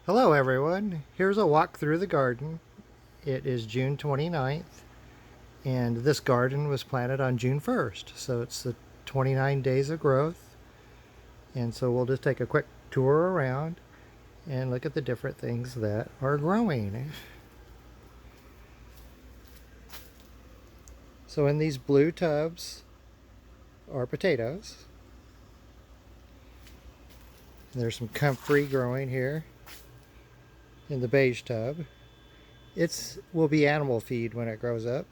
Hello everyone, here's a walk through the garden. It is June 29th and this garden was planted on June 1st, so it's the 29 days of growth. And so we'll just take a quick tour around and look at the different things that are growing. So in these blue tubs are potatoes. There's some comfrey growing here in the beige tub. It will be animal feed when it grows up.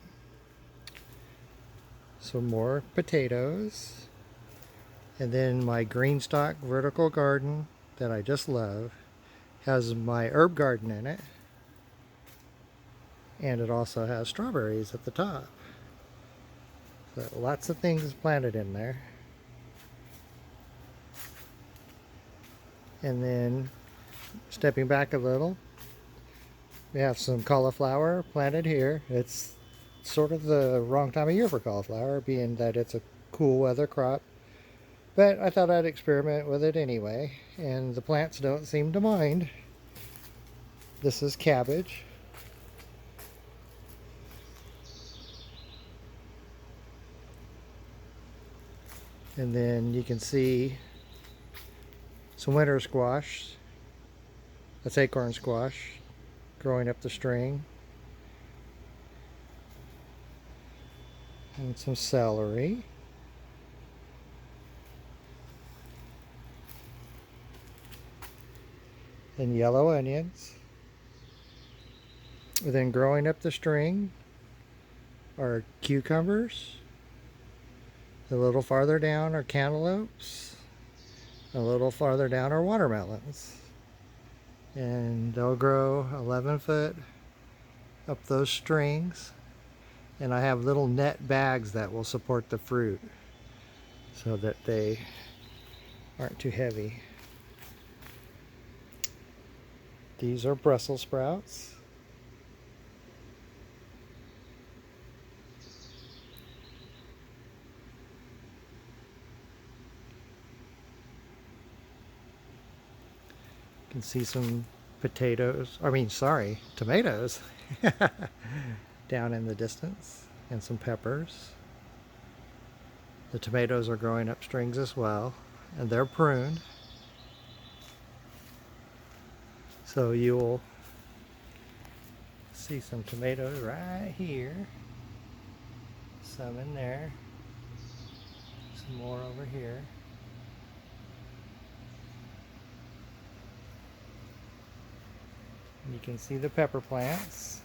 Some more potatoes. And then my green stock vertical garden that I just love has my herb garden in it. And it also has strawberries at the top. So lots of things planted in there. And then stepping back a little, we have some cauliflower planted here. It's sort of the wrong time of year for cauliflower, being that it's a cool weather crop. But I thought I'd experiment with it anyway, and the plants don't seem to mind. This is cabbage. And then you can see some winter squash. That's acorn squash growing up the string. And some celery. And yellow onions. And then growing up the string are cucumbers. A little farther down are cantaloupes. A little farther down are watermelons. And they'll grow 11 foot up those strings. And I have little net bags that will support the fruit so that they aren't too heavy. These are Brussels sprouts. You can see some tomatoes down in the distance, and some peppers. The tomatoes are growing up strings as well, and they're pruned. So you'll see some tomatoes right here, some in there, some more over here. And you can see the pepper plants.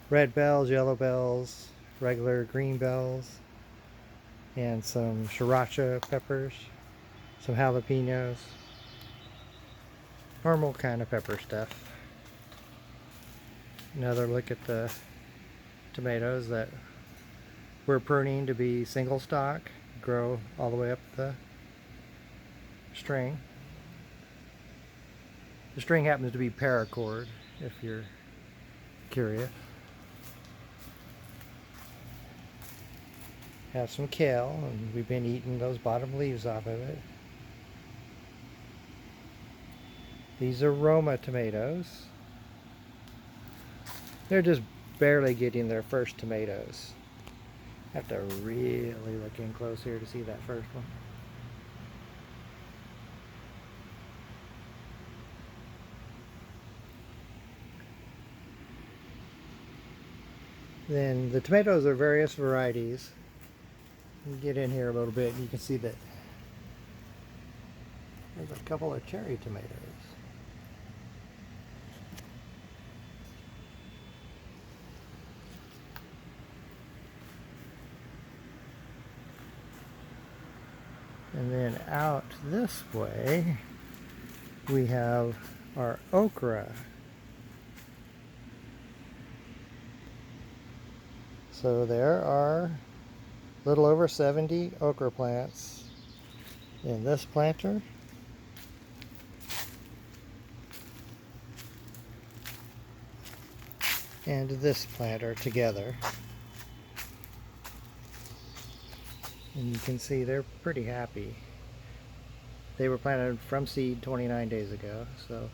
Red bells, yellow bells, regular green bells, and some sriracha peppers, some jalapenos, normal kind of pepper stuff. Another look at the tomatoes that we're pruning to be single stock, grow all the way up the string. The string happens to be paracord, if you're curious. Have some kale, and we've been eating those bottom leaves off of it. These are Roma tomatoes. They're just barely getting their first tomatoes. I have to really look in close here to see that first one. Then the tomatoes are various varieties. You can get in here a little bit and you can see that there's a couple of cherry tomatoes. And then out this way we have our okra. So there are a little over 70 okra plants in this planter. And this planter together. And you can see they're pretty happy. They were planted from seed 29 days ago, so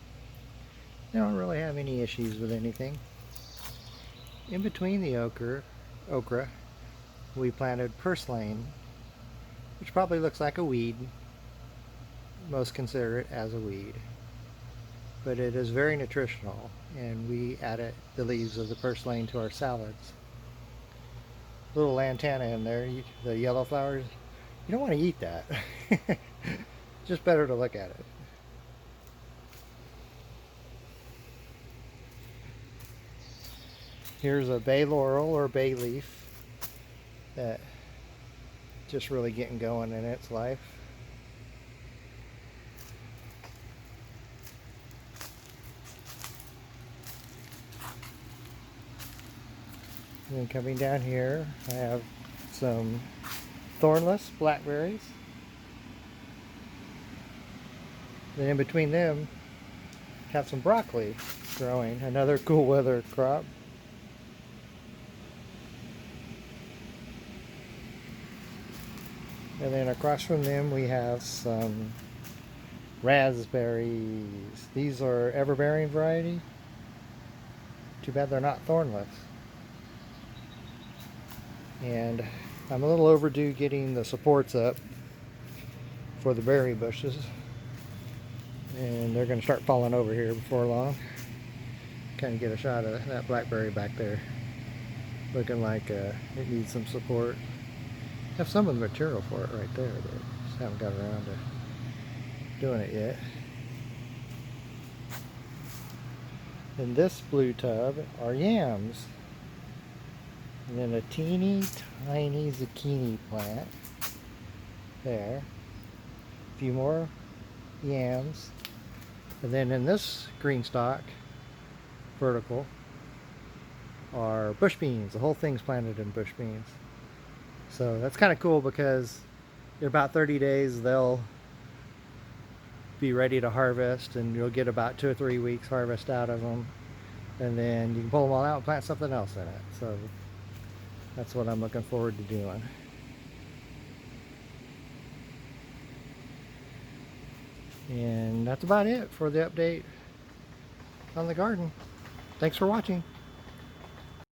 they don't really have any issues with anything. In between the okra, we planted purslane, which probably looks like a weed. Most consider it as a weed, but it is very nutritional, and we added the leaves of the purslane to our salads. Little lantana in there, the yellow flowers. You don't want to eat that. Just better to look at it. Here's a bay laurel or bay leaf that just really getting going in its life. And then coming down here, I have some thornless blackberries. Then in between them, have some broccoli growing, another cool weather crop. And then across from them we have some raspberries. These are everbearing variety. Too bad they're not thornless. And I'm a little overdue getting the supports up for the berry bushes. And they're going to start falling over here before long. Kind of get a shot of that blackberry back there. Looking like it needs some support. Have some of the material for it right there, but just haven't got around to doing it yet. In this blue tub are yams. And then a teeny tiny zucchini plant. There. A few more yams. And then in this green stock, vertical, are bush beans. The whole thing's planted in bush beans. So that's kind of cool because in about 30 days they'll be ready to harvest, and you'll get about 2 or 3 weeks harvest out of them. And then you can pull them all out and plant something else in it. So that's what I'm looking forward to doing. And that's about it for the update on the garden. Thanks for watching.